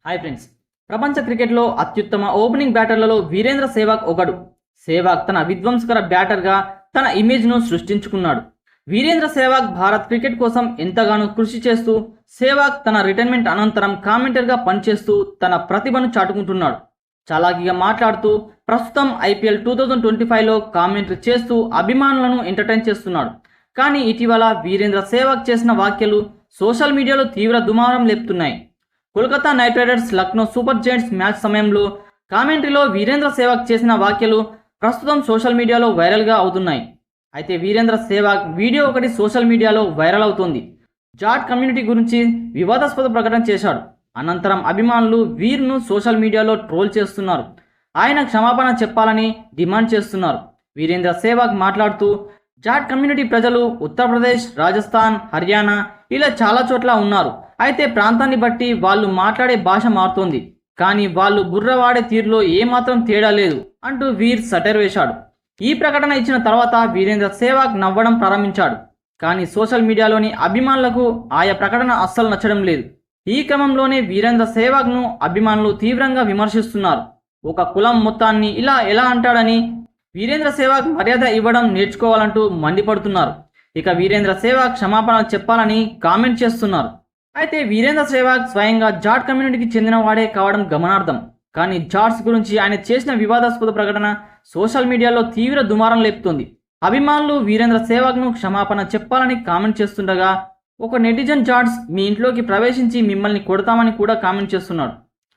Hi friends. ప్రపంచ క్రికెట్లో అత్యుత్తమ ఓపెనింగ్ బ్యాటర్లలో వీరేంద్ర సెహ్వాగ్ ఒకడు. సెహ్వాగ్ తన విధ్వంసకర బ్యాటర్గా తన ఇమేజ్ను సృష్టించుకున్నాడు. వీరేంద్ర సెహ్వాగ్ భారత్ క్రికెట్ కోసం ఎంతగానో కృషి చేస్తూ సెహ్వాగ్ తన రిటైర్మెంట్ అనంతరం కామెంటర్గా పనిచేస్తూ తన ప్రతిభను చాటుకుంటున్నాడు. చాలాకీగా మాట్లాడుతూ ప్రస్తుతం ఐపీఎల్ 2025లో కామెంటరీ చేస్తూ అభిమానులను ఎంటర్టైన్ చేస్తున్నాడు. కానీ ఇటీవల వీరేంద్ర సెహ్వాగ్ చేసిన వ్యాఖ్యలు సోషల్ మీడియాలో తీవ్ర దుమారం లేపుతున్నాయి. Kolkata Knight Riders Lucknow Super Giants match సమయంలో కామెంటరీలో వీరేంద్ర సెహ్వాగ్ చేసిన వ్యాఖ్యలు ప్రస్తుతం సోషల్ మీడియాలో వైరల్గా అవుతున్నాయి. అయితే వీరేంద్ర సెహ్వాగ్ వీడియో ఒకటి సోషల్ మీడియాలో వైరల్ అవుతోంది. జాట్ కమ్యూనిటీ గురించి వివాదాస్పద ప్రకటన చేశాడు. అనంతరం అభిమానులు వీర్ను సోషల్ మీడియాలో ట్రోల్ చేస్తున్నారు. ఆయన క్షమాపణ చెప్పాలని డిమాండ్ చేస్తున్నారు. వీరేంద్ర సెహ్వాగ్ మాట్లాడుతూ, జాట్ కమ్యూనిటీ ప్రజలు ఉత్తరప్రదేశ్, రాజస్థాన్, హర్యానా ఇలా చాలా చోట్ల ఉన్నారు. అయితే ప్రాంతాన్ని బట్టి వాళ్ళు మాట్లాడే భాష మారుతోంది. కానీ వాళ్ళు బుర్ర వాడే తీరులో ఏమాత్రం తేడా లేదు అంటూ వీర్ సటైర్ వేశాడు. ఈ ప్రకటన ఇచ్చిన తర్వాత వీరేంద్ర సెహ్వాగ్ నవ్వడం ప్రారంభించాడు. కానీ సోషల్ మీడియాలోని అభిమానులకు ఆయా ప్రకటన అస్సలు నచ్చడం లేదు. ఈ క్రమంలోనే వీరేంద్ర సెహ్వాగ్ను అభిమానులు తీవ్రంగా విమర్శిస్తున్నారు. ఒక కులం మొత్తాన్ని ఇలా ఎలా అంటాడని వీరేంద్ర సెహ్వాగ్ మర్యాద ఇవ్వడం నేర్చుకోవాలంటూ మండిపడుతున్నారు. ఇక వీరేంద్ర సెహ్వాగ్ క్షమాపణ చెప్పాలని కామెంట్ చేస్తున్నారు. అయితే వీరేంద్ర సెహ్వాగ్ స్వయంగా జాట్ కమ్యూనిటీకి చెందిన వాడే కావడం గమనార్థం. కానీ జాట్స్ గురించి ఆయన చేసిన వివాదాస్పద ప్రకటన సోషల్ మీడియాలో తీవ్ర దుమారం లేపుతోంది. అభిమానులు వీరేంద్ర సెహ్వాగ్ను క్షమాపణ చెప్పాలని కామెంట్ చేస్తుండగా ఒక నెటిజన్ జాట్స్ మీ ఇంట్లోకి ప్రవేశించి మిమ్మల్ని కొడతామని కూడా కామెంట్ చేస్తున్నాడు.